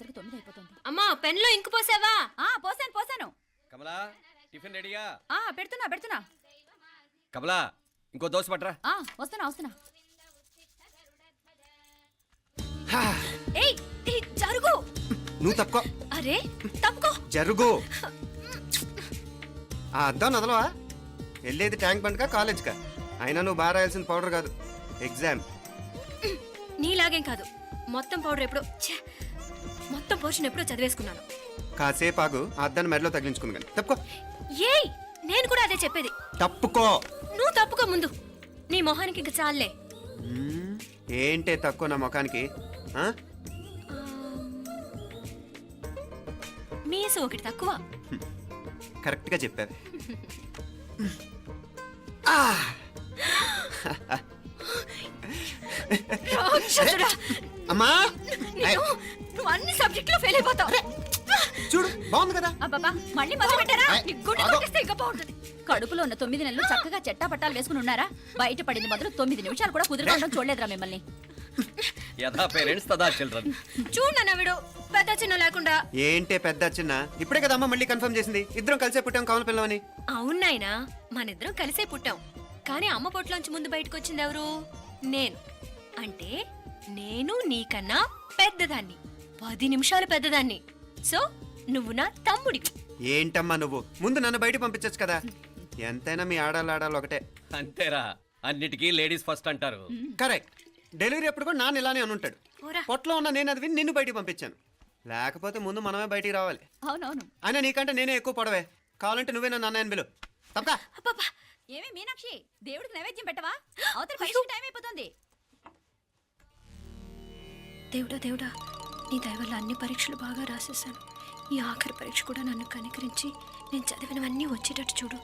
9 అయిపోతుంది. అమ్మా పెన్లో ఇంకు పోసావా? పోసాను. కమలా టిఫిన్ రెడీయా? పెడుతున్నా. కమలా ఇంకో దోశ పట్రా. వస్తున్నా. ఏయ్ జరుగు. నువ్వు తప్పుకో. అరే తప్పుకో. జరుగు. అద్దం నదలవా? వెళ్ళేది ట్యాంక్ బండ్కా కాలేజ్కా? అయినా నువ్వు బాగా రాయాల్సిన పౌడర్ కాదు, ఎగ్జామ్. నీలాగేం కాదు. మొత్తం పౌడర్ ఎప్పుడో మొత్తం పోర్షన్ ఎప్పుడో చదివేసుకున్నాను. కాసేపు ఆగు, ఆ అద్దాన్ని మెడలో తగిలించుకుంది కానీ. తప్పుకో. ఏయ్ నేను కూడా అదే చెప్పేది. తప్పుకో. నువ్వు తప్పుకో ముందు. నీ మొహానికి ఇంక చాలే. ఏంటే తక్కువ నా ముఖానికి? మీసు ఒకటి తక్కువ. కరెక్ట్గా చెప్పావు. రాక్షసుడా! అమ్మా నువ్వు అన్ని సబ్జెక్టులో ఫెయిల్ అయిపోతావు. చూడు బాగుంది కదా. అబ్బబ్బా మళ్ళీ మొదలు పెట్టారా? నీ గుండె కొట్టేస్తే ఇంకా బాగుంటుంది. కడుపులో ఉన్న 9 నెలలు చక్కగా చెట్టా పట్టాలు వేసుకుని ఉన్నారా? బయట పడింది మొదలు 9 నిమిషాలు కూడా కుదురుకోవడం చూడలేదురా మిమ్మల్ని. యథా పేరెంట్స్ తదా చిల్డ్రన్. చూడు వీడు పెద్ద చిన్న లేకుండా. ఏంటే పెద్ద చిన్న? ఇప్పుడే కదా అమ్మ మళ్ళీ కన్ఫర్మ్ చేసింది ఇద్దరం కలిసే పుట్టాం కావాలి పిల్లవని. అవునాయినా మనిద్దరం కలిసే పుట్టాం. కానీ అమ్మ పొట్లోంచి ముందు బయటకు వచ్చింది ఎవరు? నేను. అంటే నేను నీకన్నా పెద్దదాన్ని, 10 నిమిషాలు పెద్దదాన్ని. సో నువ్వు నా తమ్ముడి. ఏంటమ్మా నువ్వు? ముందు నన్ను బయట పంపించచ్చు కదా. ఎంతైనా మీ ఆడాలు ఒకటే. అంతేరా, అన్నిటికీ లేడీస్ ఫస్ట్ అంటారు. కరెక్ట్. డెలివరీ అప్పుడు కూడా నాన్న ఇలానే అని ఉంటాడు. పొట్టలో ఉన్న నేను అది విని నిన్ను బయటికి పంపించాను. లేకపోతే ముందు మనమే బయటికి రావాలి. అవునవును. అయినా నీకంటే నేనే ఎక్కువ పొడవే. కావాలంటే నువ్వే నన్ను అన్నయ్యను పిలు. తప్పకా. ఏమి మీనాక్షి, దేవుడికి నైవేద్యం పెట్టవా? అవతల పరీక్ష టైం అయిపోతుంది. దేవుడా నీ దయ వల్ల అన్ని పరీక్షలు బాగా రాసేసాను. ఈ ఆఖరి పరీక్ష కూడా నన్ను కనికరించి నేను చదివినవన్నీ వచ్చేటట్టు చూడు.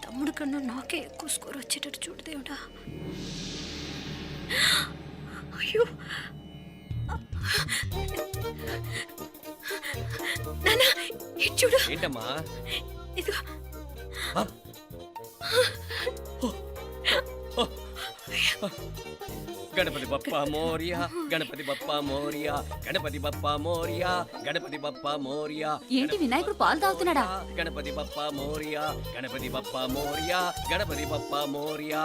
తమ్ముడు కన్నా నాకే ఎక్కువ స్కోర్ వచ్చేటట్టు చూడు దేవుడా. అయ్యో నాన్న ఇది చూడు. ఏంటమ్మా? ఇదిగో. గణపతి బప్పా మోరియా, గణపతి బప్పా మోరియా, గణపతి బప్పా మోరియా, గణపతి బప్పా మోరియా. ఏంటి వినాయకుడు పాలు తాగుతున్నాడా? గణపతి బప్పా మోరియా, గణపతి బప్పా మోరియా, గణపతి బప్పా మోరియా.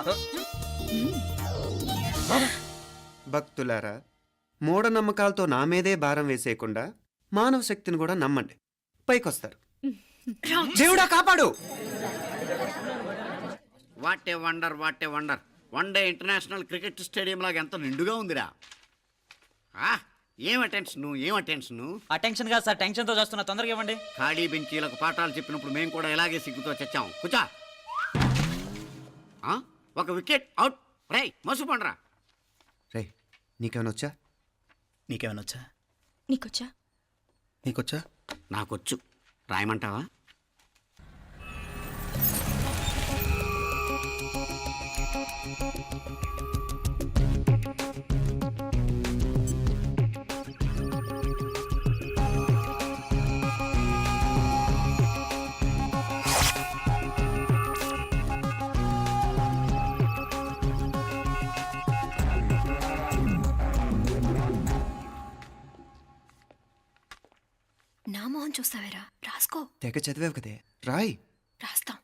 భక్తులారా, మూఢనమ్మకాలతో నా మీదే భారం వేసేయకుండా మానవ శక్తిని కూడా నమ్మండి, పైకొస్తారు. దేవుడా కాపాడు. What a wonder, what a wonder. 1 day international cricket stadium లాగా ఎంత నిండుగా ఉందిరా. ఏం అటెన్షన్. అటెన్షన్ కాదు సార్, టెన్షన్ తో చూస్తున్నా. తొందరగా ఇవ్వండి. ఖాళీ బెంచీలకు పాఠాలు చెప్పినప్పుడు మేము కూడా ఇలాగే సిగ్గుతో చచ్చాం. కూర్చో. ఒక వికెట్ అవుట్. రై మసు పండరా. రే నీకేమైనా వచ్చా? నీకేమైనా వచ్చా? నీకొచ్చా? నీకొచ్చా? నాకొచ్చు. రాయమంటావా? నా మొహం చూస్తావేరా? రాసుకో. తెగ చదివావు కదే, రాయ్. రాస్తాం.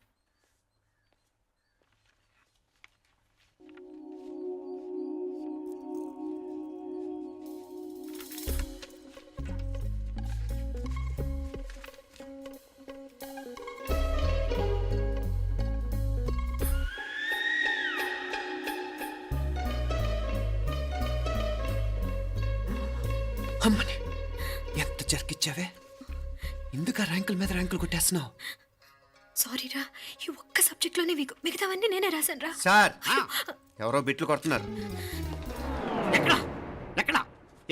అమ్మని ఎంత జరికిచ్చావే. ఎందుకు ర్యాంకుల మీద ర్యాంకులు కొట్టేస్తున్నావు? సారీరా, ఈ ఒక్క సబ్జెక్ట్లోనే మిగతావన్నీ నేనే రాశాను రా. సార్, ఎవరో బిట్లు కొడుతున్నారు. ఎక్కడా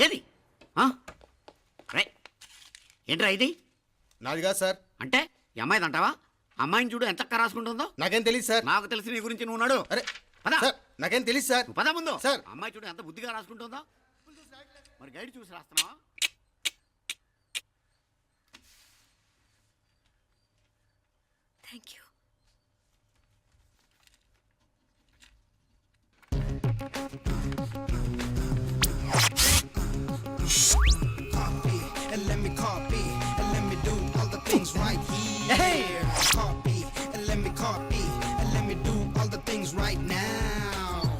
ఏది? ఏంట్రా ఇది? నాది కాదు సార్. అంటే ఈ అమ్మాయిది అంటావా? అమ్మాయిని చూడు ఎంత రాసుకుంటుందో. నాకేం తెలియదు సార్. నాకు తెలిసి నీ గురించి నువ్వు నాడు. అరే పదా. సార్, నాకేం తెలియదు సార్. పదా ముందు. సార్, అమ్మాయి చూడు ఎంత బుద్ధిగా రాసుకుంటుందో. మరి గైడ్ చూసి రాస్తున్నావా? Thank you. And let Copy, and let me copy, and let me do all the things right now.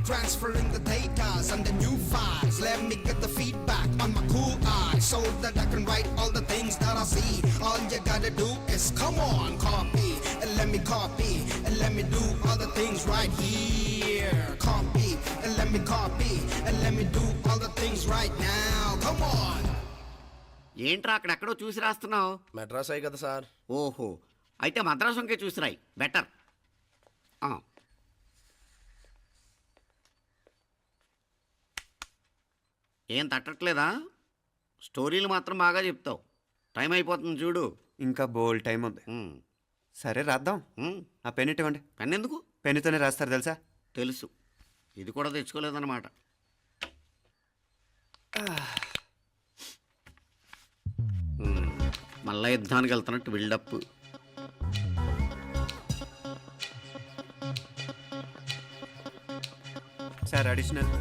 Transferring the data and the new files. Let me get the feedback on my cool eyes so that I can write all the things that I see. All you gotta do is come on, copy, and let me copy, and let me do all the things right here. Copy, and let me copy, and let me do all the things right now. Come on. ఏంట్రా అక్కడెక్కడో చూసి రాస్తున్నావు? మెడ్రాస్ అయ్యి కదా sir. ఓహో, అయితే మద్రాసు వంకే చూసి రాయి, better. ఏం తట్టట్లేదా? స్టోరీలు మాత్రం బాగా చెప్తావు. టైం అయిపోతుంది చూడు. ఇంకా బోల్ టైం ఉంది. సరే రాద్దాం. ఆ పెన్ ఇవ్వండి. పెన్ ఎందుకు? పెన్నుతోనే రాస్తారు తెలుసా? తెలుసు. ఇది కూడా తెచ్చుకోలేదన్నమాట. మళ్ళా యుద్ధానికి వెళ్తున్నట్టు బిల్డప్. Sir additional.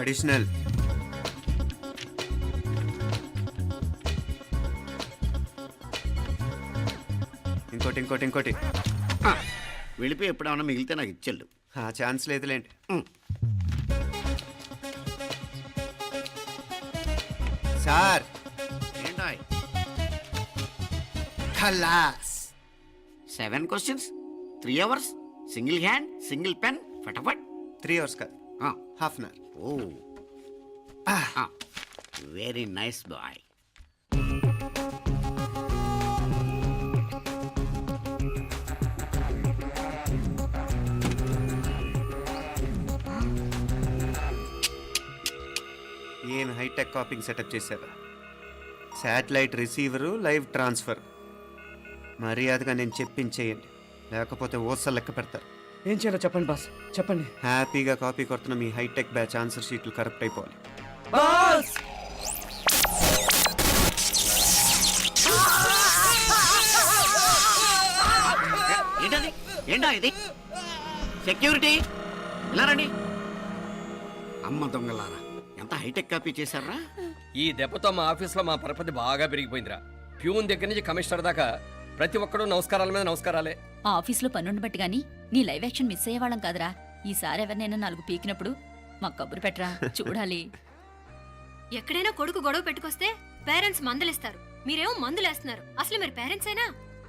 అడిషనల్. ఇంకోటి వెళ్ళిపోయి ఎప్పుడేమన్నా మిగిలితే నాకు ఇచ్చెళ్ళు. ఆ ఛాన్స్ లేదులేండి. సార్ ఏంటో ఖలాస్. 7 questions, 3 hours, single hand, single pen, ఫటాఫట్. 3 hours కాదు, half an hour. Oh, very nice boy. ఏం హైటెక్ కాపింగ్ సెటప్ చేశారా? Satellite receiver, live transfer. మర్యాదగా నేను చెప్పించేయండి, లేకపోతే ఓసలు లెక్క పెడతారు. ఏం చేయాలో చెప్పండి బాస్, చెప్పండి. హ్యాపీగా కాపీ కొడుతున్న మీ హైటెక్ బ్యాచ్ ఆన్సర్ షీట్లు కరెక్ట్ అయిపోవాలి. బాస్ ఏంటది? ఏంటా ఇది? సెక్యూరిటీ ఇలా రండి. అమ్మ దొంగలారా, ఎంత హైటెక్ కాపీ చేశారా? ఈ దెబ్బతో మా ఆఫీస్లో మా పరపతి బాగా పెరిగిపోయిందిరా. ప్యూన్ దగ్గర నుంచి కమిషనర్ దాకా ప్రతి ఒక్కడు నమస్కారాల మీద నమస్కారాలే. ఆ ఆఫీస్లో పనుండి బట్టి గాని నీ లైవ్ యాక్షన్ మిస్ అయ్యేవాళ్ళం కాదురా. ఈసారి ఎవరినైనా 4 పీకినప్పుడు మాకు కబురు పెట్టరా, చూడాలి. ఎక్కడైనా కొడుకు గొడవ పెట్టుకొస్తే పేరెంట్స్ మందులిస్తారు, మీరేమో మందులేస్తున్నారు. అసలు మీరు పేరెంట్సేనా?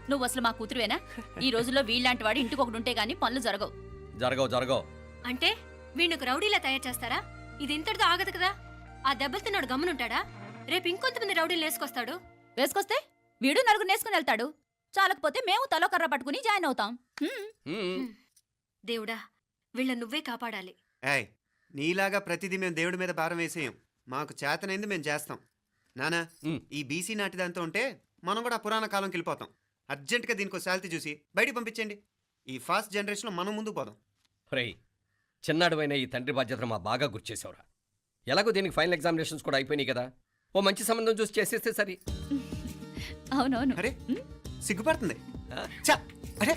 నువ్వు అసలు మా కూతురువేనా? ఈ రోజుల్లో వీళ్ళలాంటి వాడు ఇంటికి ఒకటి ఉంటే గానీ పనులు జరగవు. జరగవు. అంటే వీణ్ణకు రౌడీలా తయారు చేస్తారా? ఇది ఇంతటితో ఆగదు కదా. ఆ దెబ్బలు తిన్నాడు గమ్మునుంటాడా? రేపు ఇంకొంతమంది రౌడీలు వేసుకొస్తాడు. వేసుకొస్తే వీడు 4 నేసుకుని వెళ్తాడు. చాలకపోతే మేము తలో కర్ర పట్టుకుని జాయిన్ అవుతాం. దేవుడా, వీళ్ళ నువ్వే కాపాడాలి. ఏయ్, నీలాగా ప్రతిదీ మేము దేవుడి మీద భారం వేసేయం. మాకు చేతనైంది మేము చేస్తాం. నానా, ఈ బీసీ నాటి దాంతో ఉంటే మనం కూడా పురాణ కాలంకి వెళ్ళిపోతాం. అర్జెంటుగా దీనికి శాలిటీ చూసి బయటికి పంపించండి. ఈ ఫాస్ట్ జనరేషన్లో మనం ముందుకు పోదాం. రేయ్, చిన్నాడువైన ఈ తండ్రి బాధ్యతను మా బాగా గుర్చేసావురా. ఎలాగో దీనికి ఫైనల్ ఎగ్జామినేషన్స్ కూడా అయిపోయినాయి కదా, ఓ మంచి సంబంధం చూసి చేసేస్తే సరి. అవునవును. అరే సిగ్గుపడుతుంది. చ, అరే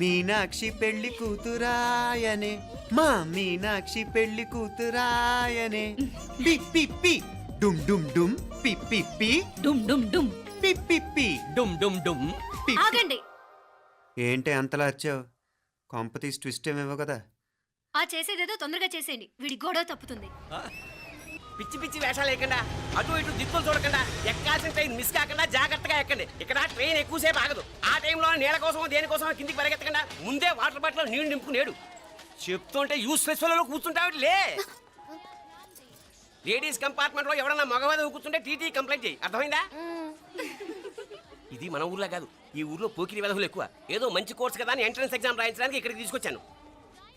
మీనాక్షి పెళ్లి కూతురాయనే, మా మీనాక్షి పెళ్లి కూతురాయనే. పి పి పి డుమ్ డుమ్ డుమ్, పి పి పి డుమ్ డుమ్ డుమ్, పి పి పి డుమ్ డుమ్ డుమ్. పి. ఆగండి. ఏంటి అంతలా వచ్చావు? కాంపతీస్ ట్విస్ట్ ఏమేవో కదా. ఆ చేసేదేదో తొందరగా చేసేయండి, వీడి గొడవ తప్పుతుంది. పిచ్చి పిచ్చి వేషాలు లేకుండా, అటు ఇటు దిక్కులు చూడకుండా, ఎక్కాల్సిన ట్రైన్ మిస్ కాకుండా జాగ్రత్తగా ఎక్కండి. ఇక్కడ ట్రైన్ ఎక్కువసేపు ఆగదు. ఆ టైంలో నీళ్ళ కోసం దేనికోసం కిందికి పరిగెత్తకుండా ముందే వాటర్ బాటిల్ నీళ్లు నింపుకునేడు. చెప్తుంటే యూస్లెస్ లో కూర్చుంటావు. లే, లేడీస్ కంపార్ట్మెంట్ లో ఎవడన్నా మగవాది కూర్చుంటే టీటీ కంప్లైంట్ చేయి, అర్థమైందా? ఇది మన ఊర్లో కాదు, ఈ ఊర్లో పోకిరి వెధవులు ఎక్కువ. ఏదో మంచి కోర్స్ కదా అని ఎంట్రన్స్ ఎగ్జామ్ రాయించడానికి ఇక్కడికి తీసుకొచ్చాను.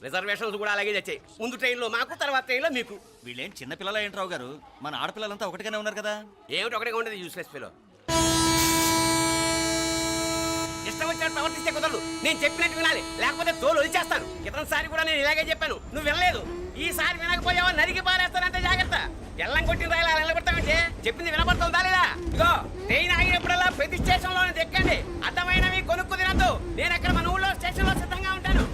రిజర్వేషన్స్ కూడా అలాగే తెచ్చాయి. ముందు ట్రైన్లో మాకు, తర్వాత ట్రైన్లో మీకు. వీళ్ళేం చిన్న పిల్లలు ఏంట్రావు గారు, మన ఆడపిల్లలంతా ఒకటిగానే ఉన్నారు కదా. ఏమిటి ఒకటిగా ఉండేది యూస్లెస్ ఫెలో. ఇష్టం వచ్చినట్టు ప్రవర్తిస్తే కుదరదు. నేను చెప్పినట్టు వినాలి, లేకపోతే తోలు వదిలేస్తాను. ఇతనిసారి కూడా నేను ఇలాగే చెప్పాను, నువ్వు వినలేదు. ఈసారి వినకపోయావా నరికి పారేస్తానంటే జాగ్రత్త. ఎల్లం కొట్టిన రాయలా నిలబడతామంటే చెప్పింది వినపడుతుందా లేదా? ఇగో ట్రైన్ ఆగినప్పుడల్లా ప్రతి స్టేషన్ లో ఎక్కండి. అర్థమైనవి కొనుక్కు తినద్దు. నేను అక్కడ మన ఊళ్ళో స్టేషన్ లో సిద్ధంగా ఉంటాను.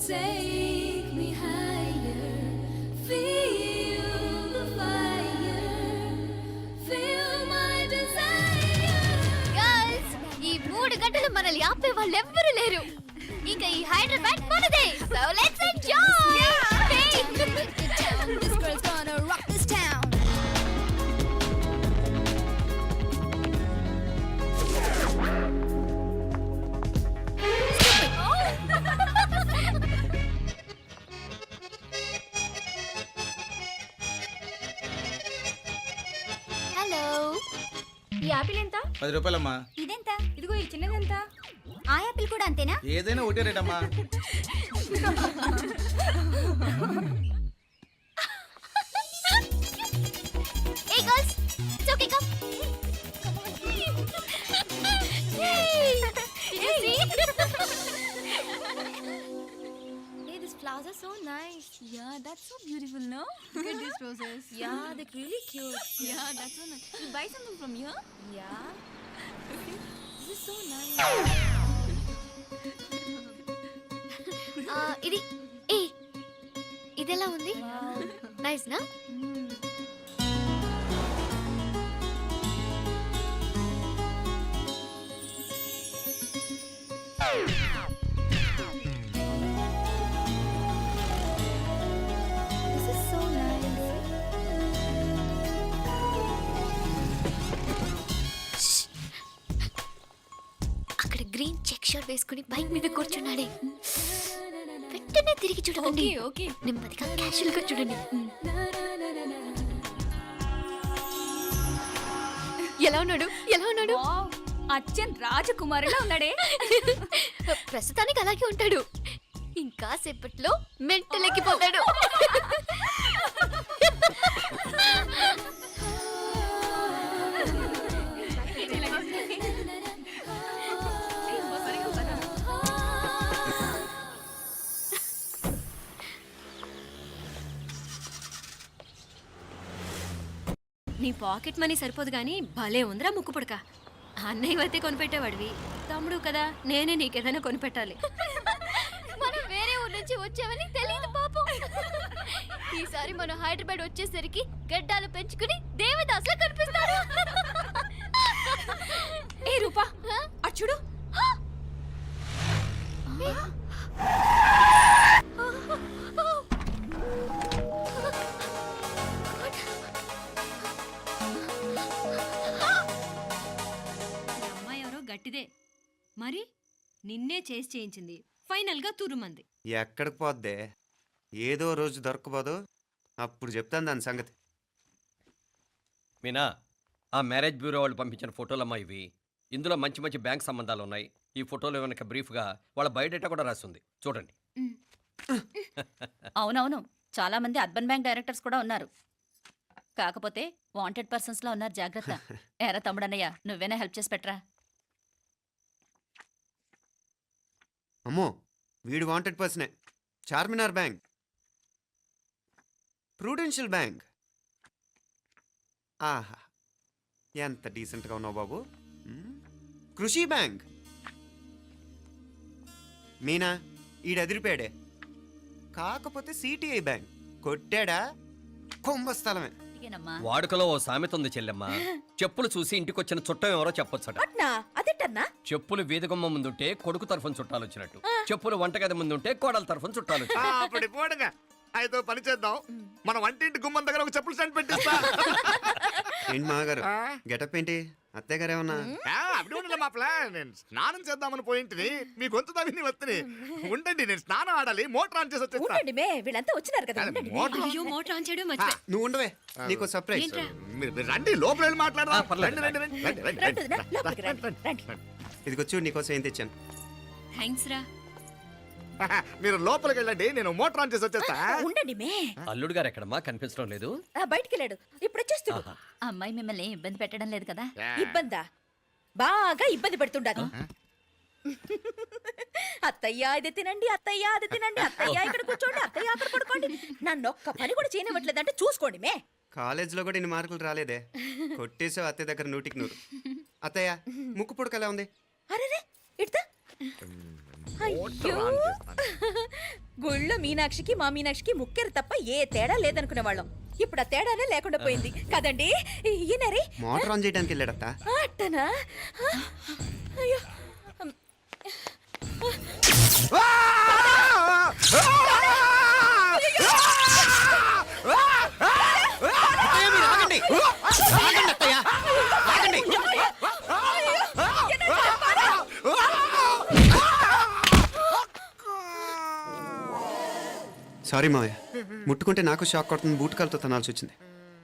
Take me higher, feel the fire, feel my desire. Girls, ఈ 3 గంటలు మనల్ని ఆపే వాళ్ళు ఎవ్వరూ లేరు. ఇంకా ఈ హైదరాబాద్ మనదే. So let's enjoy. This girl's gonna rock this town. Hello. ఈ యాపిల్ ఎంత? 10 రూపాయలమ్మా. ఇదెంత? ఇదిగో ఈ చిన్నదెంత? ఆ యాపిల్ కూడా అంతేనా? ఏదైనా ఒకటే రేట్ అమ్మా. Hey girls, it's okay, come. Yay! Did you see? Hey, these flowers are so nice. Yeah, that's so beautiful, no? Look at these roses. Yeah, they're really cute. Yeah, that's so nice. You buy something from here? Yeah. This is so nice. ఇది ఏ ఇదెలా ఉంది? Nice నా? This is so nice. అక్కడ green check shirt వేసుకుని bike మీద కూర్చున్నాడే. వెంటనే తిరిగి చూడకండి. Okay. నెమ్మదిగా క్యాషువల్ గా చూడండి. ఎలా ఉన్నాడు? ఎలా ఉన్నాడు? Wow, అచ్చన్ రాజకుమారిలా ఉన్నాడే. ప్రస్తుతానికి అలాగే ఉంటాడు. ఇంకా సేపట్లో మెంటలెక్కిపోతాడు. నీ పాకెట్ మనీ సరిపోదు గానీ భలే ఉందిరా ముక్కు పుడక. అన్నయ్య అయితే కొనిపెట్టేవాడివి, తమ్ముడు కదా నేనే నీకేదైనా కొనిపెట్టాలి. మనం వేరే ఊరు నుంచి వచ్చామని తెలియదు పాపం. ఈసారి మనం హైదరాబాద్ వచ్చేసరికి గడ్డాలు పెంచుకుని దేవదాసులా కనిపిస్తారు. ఏ రూపా, అటు చూడు. ఈ అమ్మాయి ఎవరో గట్టిదే, మరి నిన్నే చేసి చేయించింది. ఫైనల్ గా తురుమంది. ఎక్కడికి పోద్దే? ఏదో రోజు దొరకపోదు, అప్పుడు చెప్తాను దాని సంగతి. మీనా, ఆ మ్యారేజ్ బ్యూరో వాళ్ళు పంపించిన ఫోటోలమ్మా ఇవి. ఇందులో మంచి మంచి బ్యాంక్ సంబంధాలు ఉన్నాయి. ఈ ఫోటోలో వెనక బ్రీఫ్గా వాళ్ళ బయోడేటా కూడా రాస్తుంది, చూడండి. అవునవును, చాలా మంది అర్బన్ బ్యాంక్ డైరెక్టర్స్ కూడా ఉన్నారు. కాకపోతే వాంటెడ్ పర్సన్స్ లా ఉన్నారు, జాగ్రత్త. ఎరా తమ్ముడన్నయ్య, నువ్వేనా హెల్ప్ చేసి పెట్టరా. అమ్మో, వీడు వాంటెడ్ పర్సనే. Charminar bank, prudential bank. ఆహా, ఎంత డీసెంట్గా ఉన్నావు బాబు. కృషి బ్యాంక్. మీనా, ఈడెదిరిపాడే. కాకపోతే సిటిఐ బ్యాంక్ కొట్టాడా కుంభస్థలమే. ఇదేనమ్మా. వాడుకలో ఓ సామెత ఉంది చెల్లెమ్మ. చెప్పులు చూసి ఇంటికొచ్చిన చుట్టం ఎవరో చెప్పొచ్చట. అదేటన్నా? చెప్పులు వీధగుమ్మ ముందుంటే కొడుకు తరఫున చుట్టాలు వచ్చినట్టు, చెప్పులు వంటగది ముందుంటే కోడల తరఫున చుట్టాలు వచ్చినట్టు. అప్పుడు పోడుగా అయితే పని చేద్దాం. మన వంటింటి గుమ్మం దగ్గర ఒక చెప్పులు స్టాండ్ పెట్టిస్తా. ఏంటి మామగారు, గెటప్ ఏంటి? అత్తయ్య గారు ఏమన్నా? అప్పుడు ఉండలే మా ప్లాన్. నేను స్నానం చేద్దామని పోయింటిని, మీ గొంతు తవ్విని వస్తుంది. ఉండండి, నేను స్నానం ఆడాలి, మోటార్ ఆన్ చేసి వచ్చేస్తా. వీళ్ళంతా వచ్చినారు కదా. మోటార్ అయ్యో మోటార్ ఆన్ చేయడం మర్చిపోయా. నువ్వు ఉండవే, నీకు సర్ప్రైజ్. ఏంట్రా? మీరు రండి, లోపల వెళ్ళి మాట్లాడదాం. పర్లేదు. రండి, రండి, రండి, రండి, రండి, రండి. ఇదిగొచ్చు నీకోసం ఏం తెచ్చాను. థ్యాంక్స్ రా. మీరు లోపలికి వెళ్ళండి, నేను మోటార్ ఆన్ చేసి వచ్చేస్తా. ఉండండి మే, అల్లుడు గారు ఎక్కడమ్మా, కనిపించడం లేదు. బయటికి వెళ్ళాడు, ఇప్పుడు వచ్చేస్తాడు. ఆహా. అమ్మాయి మిమ్మల్ని ఇబ్బంది పెట్టడం లేదు కదా? ఇబ్బందా? బాగా ఇబ్బంది పెడుతుండదు. అత్తయ్య ఇది తినండి, అత్తయ్య అది తినండి, అత్తయ్య ఇక్కడ కూర్చోండి, అత్తయ్య అక్కడ పడుకోండి. నన్ను ఒక్క పని కూడా చేయనివ్వట్లేదంటే చూసుకోండి మే. కాలేజీలో కూడా ఇన్ని మార్కులు రాలేదే. కొట్టేసావు అత్తయ్య దగ్గర 100కి 100. అత్తయ్య, ముక్కు పుడక ఎలా ఉంది? అరే ఇడతా. మోటార్ ఆన్ చేస్తాను. గుళ్ళో మీనాక్షికి మా మీనాక్షికి ముక్కెరు తప్ప ఏ తేడా లేదనుకునే వాళ్ళం ఇప్పుడు ఆ తేడానే లేకుండా పోయింది కదండి ఈయనరే మోటార్ ఆన్ చేయడానికి వెళ్ళాడత్త. అట్టనా అయ్యో అత్తయ్య, మీరు ఆగండి. ఆగండి అత్తయ్య, ఆగండి. సారీ మావయ్య, ముట్టుకుంటే నాకు షాక్ కొడుతుంది, బూట్ కాలుతో తనాల్సి వచ్చింది.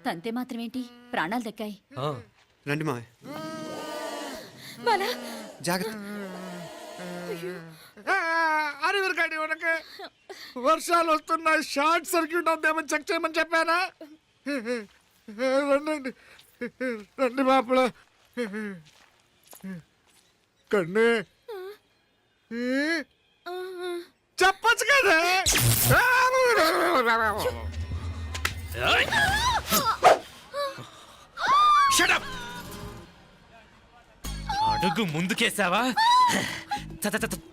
తంతే మాత్రమేంటి, ప్రాణాలు దక్కాయి. రండి మావయ్య, బాలా జాగ్రత్త. అరవిరకండి ఉనకే వర్షాలు వస్తున్నాయి, షార్ట్ సర్క్యూట్ అవుతామని చెక్ చేయమని చెప్పానా? రండి రండి బాపుల కన్ను చెప్పచ్చు కదా. అడుగు ముందుకేసావా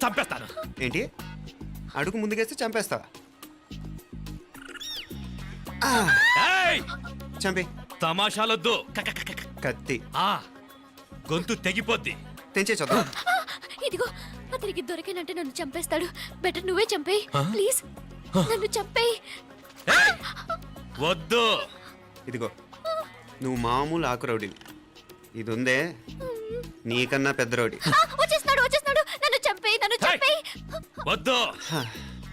చంపేస్తాను. ఏంటి, అడుగు ముందుకేస్తే చంపేస్తావా? చంపే. తమాషాలొద్దు, కత్తి గొంతు తెగిపోద్ది. తెంచే చూద్దాం. ఇదిగో అతనికి దొరికినంటే నన్ను చంపేస్తాడు. బెటర్ నువ్వే చంపేయి ప్లీజ్, నన్ను చంపేయి. వద్దు. ఇదిగో, నువ్వు మామూలు ఆకు రౌడీవి, ఇది ఉందే నీకన్నా పెద్ద రౌడీ. వచ్చేస్తున్నాడు నన్ను చంపేయి, నన్ను చంపేయి. వద్దు.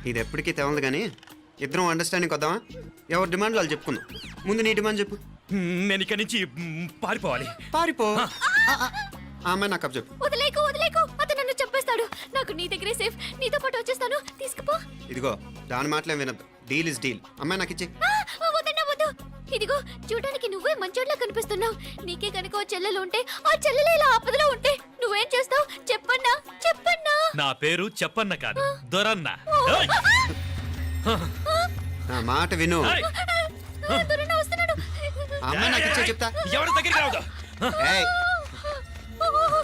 ఇది ఎప్పటికీ తెవలదు కానీ ఇద్దరం అండర్స్టాండింగ్ వద్దామా? ఎవరి డిమాండ్ వాళ్ళు చెప్పుకుందాం. ముందు నీ డిమాండ్ చెప్పు. నేను ఇక్కడి నుంచి పారిపోవాలి. పారిపో. ఆ అమ్మాయి నాకు అప్ చెప్పు. వదిలేకు అతను నన్ను చంపేస్తాడు. నాకు నీ దగ్గరే సేఫ్, నీతో పాటు వచ్చేస్తాను, తీసుకుపో. ఇదిగో, దాని మాటలేం వినద్దు. Deal is deal. అమ్మాయి నాకు ఇచ్చే. వద్దు. ఇదిగో చూడడానికి నువ్వే మంచోడ్లా కనిపిస్తున్నావు. నీకే కనుక ఓ చెల్లెలు ఉంటే, ఆ చెల్లెలు ఇలా ఆపదలో ఉంటే నువ్వేం చేస్తావు చెప్పన్నా? నా పేరు చెప్పన్న కాదు, దొరన్న. నా మాట విను. దొరన్న వస్తున్నాడు. ఆ అమ్మాయి నాకు ఇచ్చే చెప్తా. ఎవరి దగ్గరికి రావద్దు. ఏయ్,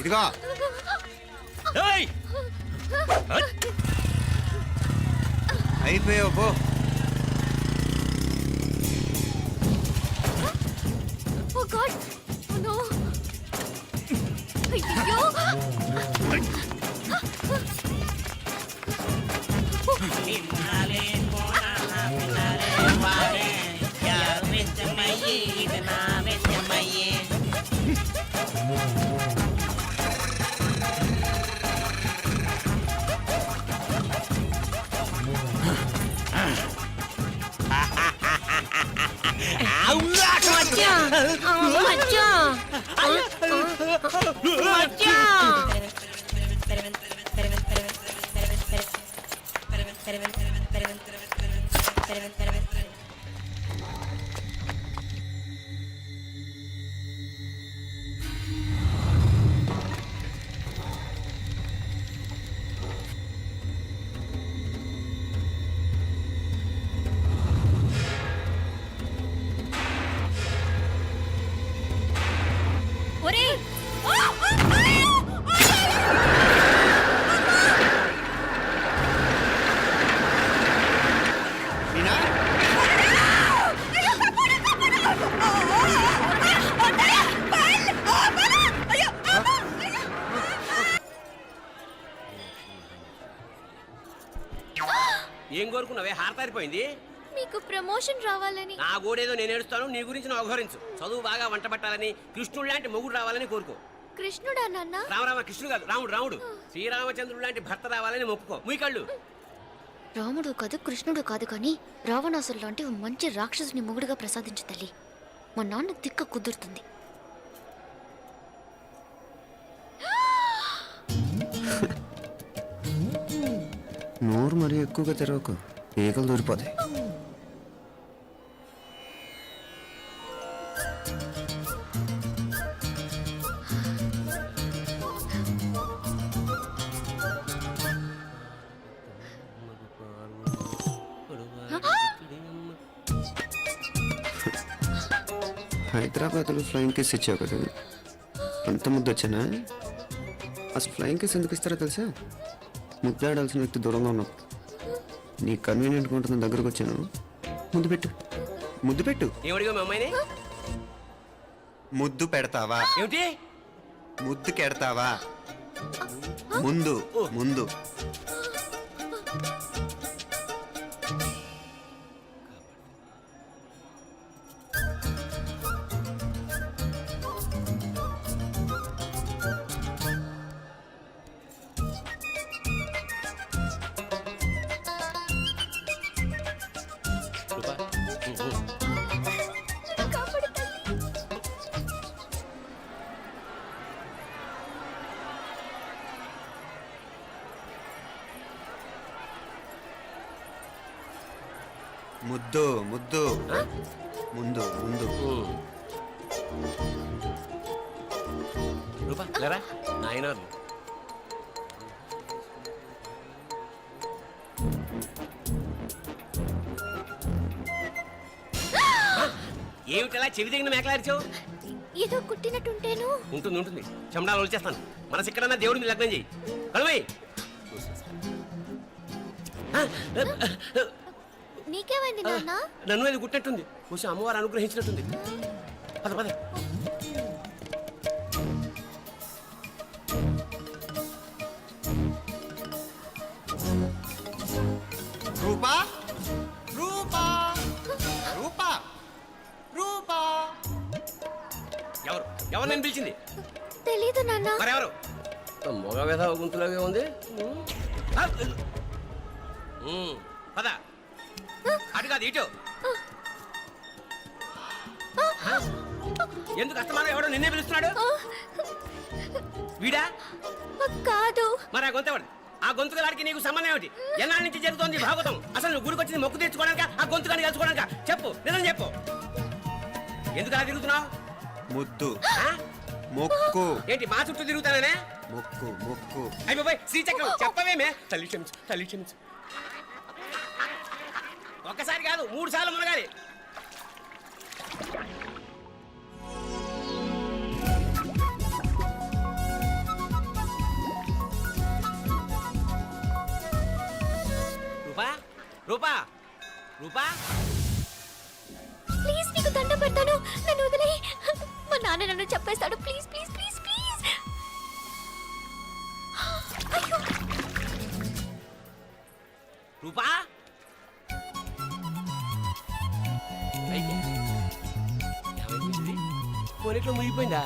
ఇదిగో అయిపోయావు పో. Oh God! Oh no! అయ్యో! ఏం కోరుకున్నావే? హారతారిపోయింది. మీకు ప్రమోషన్ రావాలని. నా గోడేదో నేను ఏడుస్తాను, నీ గురించి నువ్వు అవహరించు. చదువు బాగా వంట పట్టాలని, కృష్ణుడు లాంటి మొగుడు రావాలని కోరుకో. కృష్ణుడా నాన్న? రామ కృష్ణుడు కాదు, రాముడు. శ్రీరామచంద్రుడు లాంటి భర్త రావాలని మొక్కుకో. ముయ్యకళ్ళు. రాముడు కాదు, కృష్ణుడు కాదు, కానీ రావణాసురు లాంటి ఓ మంచి రాక్షసుని మొగుడుగా ప్రసాదించు తల్లి. మా నాన్న తిక్క కుదురుతుంది. నోరు మరీ ఎక్కువగా తెరవకు, ఈగలు దూరిపోతాయి. హైదరాబాద్లో ఫ్లయింగ్ కిస్ ఇచ్చావు కదా, అంత ముద్దు వచ్చానా? అసలు ఫ్లయింగ్ కిస్ ఎందుకు ఇస్తారో తెలుసా? ముద్దాడాల్సిన వ్యక్తి దూరంగా ఉన్నప్పుడు. నీ కన్వీనియంట్గా ఉంటుంది దగ్గరకు వచ్చాను. ముద్దు పెట్టు, ముద్దు పెట్టు. ఏమడిగా మీ అమ్మాయిని? ముద్దు పెడతావా? ఏమిటి? ముద్దు కెడతావా? ముందు ముందు. రూపా, ముద్దు ముద్దు. ముందు ముందు. రూపా లేరా నాయన. ఏమిటలా చెవి దగ్గర మేకలారిచావు? ఏదో కుట్టినట్టుంటేను. ఉంటుంది ఉంటుంది, చెమడాలు వచ్చేస్తాను. మనసు ఎక్కడన్నా దేవుడి మీద లగ్నం చేయి. కలువై. నీకేమైంది నాన్న? నన్ను అది గుట్టినట్టుంది. కొంచెం అమ్మవారు అనుగ్రహించినట్టుంది. పద పద. రూపా రూపా రూపా రూపా. ఎవరు ఎవరు నేను పిలిచింది? తెలీదు నాన్న. మరెవరు? మగ వేధ గుంతులాగే ఉంది. పద. అటు కాదు ఇటు. ఎందుకు అస్తమానం ఎవడో నిన్నే పిలుస్తున్నాడు? వీడా? కాదు. మరి ఆ గొంతు ఎవడు? ఆ గొంతుకలాడికి నీకు సంబంధం ఏమిటి? ఎన్నాళ్ళ నుంచి జరుగుతోంది భాగవతం? అసలు నువ్వు గుడికి వచ్చింది మొక్కు తీర్చుకోవడానిక, ఆ గొంతుకాన్ని కలుసుకోవడానిక? చెప్పు, నిజం చెప్పు. ఎందుకు అలా తిరుగుతున్నావు? ముద్దు మొక్కు. ఏంటి మా చుట్టూ తిరుగుతానే? మొక్కు మొక్కు. అయిపోయి శ్రీచక్రం చెప్పవేమే? తల్లి క్షమించు, తల్లి క్షమించు. ఒక్కసారి కాదు 3 సార్లు మునగాలి. రూపా రూపా రూపా. ప్లీజ్ నీకు దండం పెడతాను, నన్ను వదిలే. మా నాన్న నన్ను చెప్పేస్తాడు. Please please please please. అయ్యో. రూపా. పోనీట్లో ముగిపోయిందా?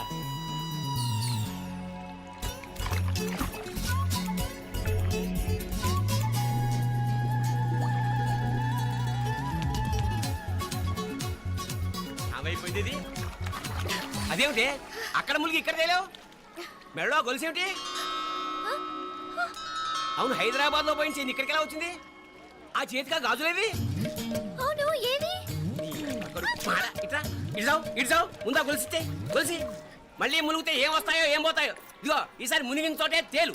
ఏమైపోయింది ఇది? అదేమిటి అక్కడ ములిగి ఇక్కడ తేలేవు? మెడలో గొలుసు ఏమిటి? అవును, హైదరాబాద్ లో పోయించింది, ఇక్కడికి ఎలా వచ్చింది? ఆ చేతిగా గాజులేవి? అవును, ఏవి? ఇట్రా ఇడ్సావు ముందా గొలిసితే గొలిసి మళ్ళీ మునిగితే ఏం వస్తాయో ఏం పోతాయో. ఇదిగో ఈసారి మునిగిన చోటే తేలు.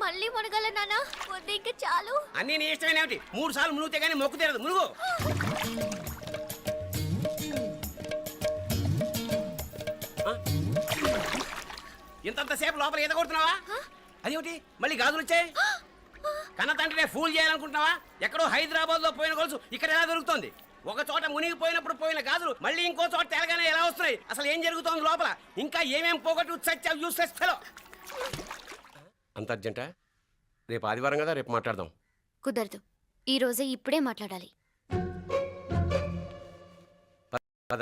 మళ్ళీ మునగల నాన్న, వద్దు ఇంకా చాలు. అన్నీ నీ ఇష్టమైన ఏమిటి? 3 సార్లు మునిగితే గానీ మొక్కు తీరదు. మునుగు. ఇంతంతసేపు లోపల ఈత కొడుతున్నావా? అదేమిటి మళ్ళీ గాజులు వచ్చాయి? కన్న తండ్రినే ఫూల్ చేయాలనుకుంటున్నావా? ఎక్కడో హైదరాబాద్ లో పోయిన గొలుసు ఇక్కడ ఎలా దొరుకుతుంది? ఒక చోట మునిగిపోయినప్పుడు పోయిన గాజులు మళ్ళీ ఇంకో చోట తేలగానే ఎలా వస్తున్నాయి? అసలు ఏం జరుగుతోంది లోపల? ఇంకా ఏమేం పోగొట్టు చచ్చావు యూస్లెస్ ఫెలో. అంత అర్జెంటా? రేపు ఆదివారం కదా, రేపు మాట్లాడదాం. కుదరదు, ఈ రోజే ఇప్పుడే మాట్లాడాలి. పద.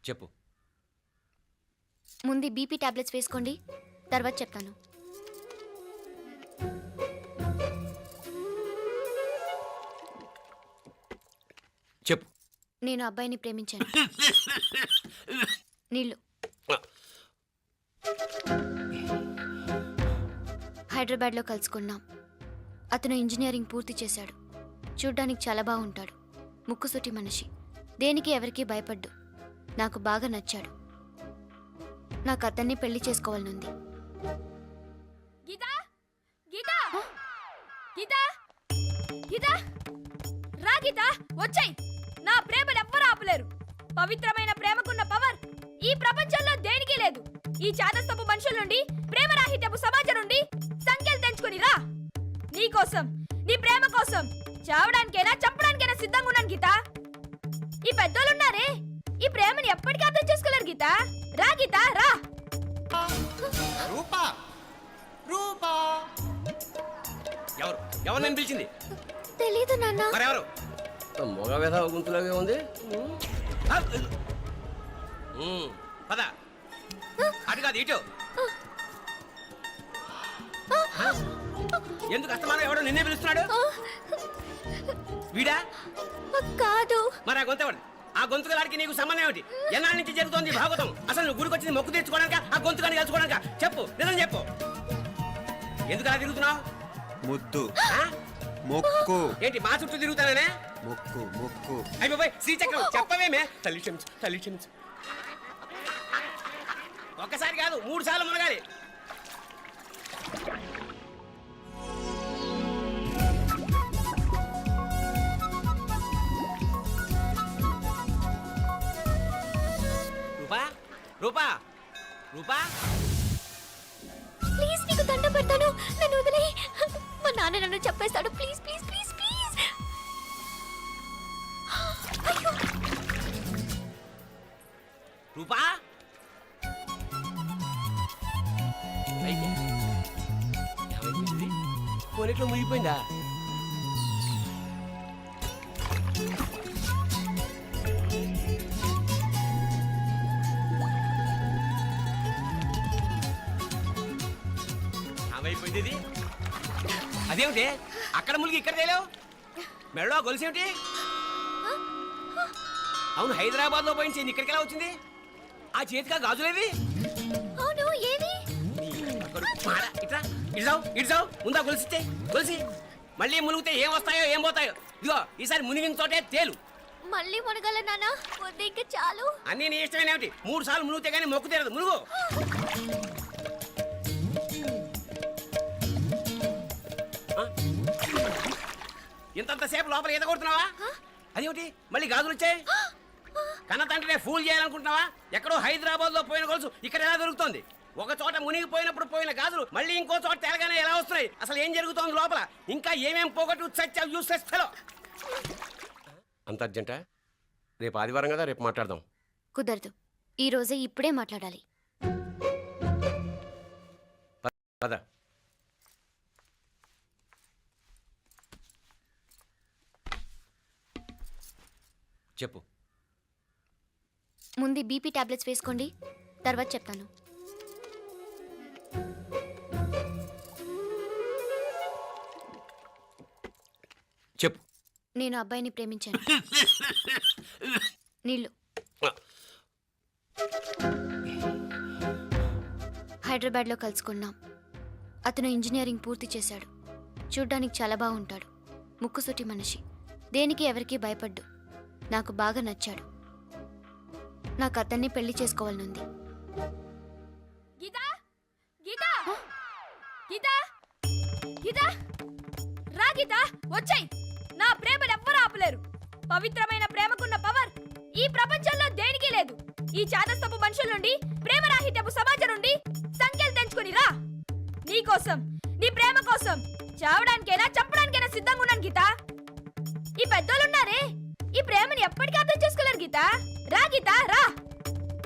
చెప్పు. ముందు బీపీ టాబ్లెట్స్ వేసుకోండి, తర్వాత చెప్తాను. చెప్పు. నేను అబ్బాయిని ప్రేమించాను. నీళ్ళు. హైదరాబాద్లో కలుసుకున్నాం. అతను ఇంజనీరింగ్ పూర్తి చేశాడు. చూడ్డానికి చాలా బాగుంటాడు. ముక్కుసూటి మనిషి. దేనికి ఎవరికీ భయపడ్డు. నాకు బాగా నచ్చాడు. నాకు అతన్ని పెళ్లి చేసుకోవాలనుంది. గీతా గీతా గీతా గీతా రా గీతా, వచ్చాయి. నా ప్రేమను ఎవ్వరు ఆపలేరు. పవిత్రమైన ప్రేమకున్న పవర్ ఈ ప్రపంచంలో దేనికి లేదు. ఈ చాదస్తపు మనుషుల నుండి, ప్రేమరాహిత్యపు సమాజం నుండి సంఖ్యలు తెంచుకుని రా. నీ కోసం, నీ ప్రేమ కోసం చావడానికైనా చంపడానికైనా సిద్ధంగా ఉన్నాను గీత. ఈ పెద్దోళ్ళున్నారే, ఈ ప్రేమని ఎప్పటికీ అర్థం చేసుకోలేరు గీత. రా గీత, రా. రూపా రూపా ఎవరు ఎవరు నేను పిలిచింది? తెలీదు నాన్న. మరెవరు? మొగ వ్యధ గుంతులాగే ఉంది. పద, అటు కాదు ఇటు. ఎందుకు అస్తమానం ఎవడో నిన్నే పిలుస్తున్నాడు? వీడా కాదు. మరి ఆ గొంతు ఆ గొంతుగాడికి నీకు సంబంధం ఏమిటి? ఎన్నాళ్ళ నుంచి జరుగుతోంది భాగవతం? అసలు నువ్వు గుడికి వచ్చింది మొక్కు తీర్చుకోవడానిక, ఆ గొంతుగాని కలుసుకోవడానిక? చెప్పు, నిజం చెప్పు. ఎందుకు అలా తిరుగుతున్నావు? ముద్దు మొక్కు. ఏంటి మా చుట్టూ తిరుగుతానే? మొక్కు మొక్కు. అయిపోయి శ్రీచక్రం చెప్పవేమే. తల్లి క్షమించు, తల్లి క్షమించు. ఒక్కసారి కాదు 3 సార్లు మునగాలి. రూపా రూపా రూపా, ప్లీజ్ నీకు దండం పెడతాను, నన్ను వదిలే. మా నాన్న నన్ను చెప్పేస్తాడు. Please please please please. అయ్యో. రూపా కొనిట్లో మునిగిపోయిందా? ఏమైపోయింది ఇది? అదేమిటి అక్కడ మునిగి ఇక్కడ తేలేవు? మెడలో గొలుసేమిటి? అవును, హైదరాబాద్ లో పోయించి ఇక్కడికి ఎలా వచ్చింది? ఆ చేతిగా గాజులేవి? అవును, ఏవి? ఇట్రా ఇడ్సావు ముందా గొలిసితే గొలిసి మళ్ళీ మునిగితే ఏం వస్తాయో ఏం పోతాయో. ఇదిగో ఈసారి మునిగిన తోటే తేలు. మళ్ళీ మునగల నాన్న, వద్దు ఇంకా చాలు. అన్నీ నీ ఇష్టమేనేమిటి? 3 సార్లు మునిగితే గానీ మొక్కు తీరదు. మునుగు. ఇంతంతసేపు లోపల ఈత కొడుతున్నావా? అదేమిటి మళ్ళీ గాజులు వచ్చాయి? కన్న తండ్రినే ఫూల్ చేయాలనుకుంటున్నావా? ఎక్కడో హైదరాబాద్ లో పోయిన గొలుసు ఇక్కడ ఎలా దొరుకుతోంది? ఒక చోట మునిగిపోయినప్పుడు పోయిన గాజులు మళ్ళీ ఇంకో చోట తేలగానే ఎలా వస్తున్నాయి? అసలు ఏం జరుగుతోంది లోపల? ఇంకా ఏమేం పోగొట్టు సచ్చావు యూస్లెస్ ఫెలో. అంత అర్జెంటా? రేపు ఆదివారం కదా, రేపు మాట్లాడదాం. కుదరదు, ఈ రోజే ఇప్పుడే మాట్లాడాలి. పద. చెప్పు. ముందు బీపీ టాబ్లెట్స్ వేసుకోండి, తర్వాత చెప్తాను. చెప్పు. నేను అబ్బాయిని ప్రేమించాను. నీళ్ళు. హైదరాబాద్లో కలుసుకున్నాం. అతను ఇంజనీరింగ్ పూర్తి చేశాడు. చూడ్డానికి చాలా బాగుంటాడు. ముక్కుసూటి మనిషి. దేనికి ఎవరికీ భయపడ్డు. నాకు బాగా నచ్చాడు. నాకు అతన్ని పెళ్లి చేసుకోవాలనుంది. గీతా గీతా గీతా గీతా, రా గీతా, వచ్చాయి. నా ప్రేమను ఎవ్వరూ ఆపలేరు. పవిత్రమైన ప్రేమకున్న పవర్ ఈ ప్రపంచంలో దేనికి లేదు. ఈ చాదస్తపు మనుషుల నుండి, ప్రేమరాహిత్యపు సమాజం నుండి సంఖ్యలు తెంచుకుని రా. నీ కోసం, నీ ప్రేమ కోసం చావడానికైనా చంపడానికైనా సిద్ధంగా ఉన్నాను గీత. ఈ పెద్దోళ్ళున్నారే, ఈ ప్రేమని ఎప్పటికీ అర్థం చేసుకోలేరు గీత. రా గీత, రా.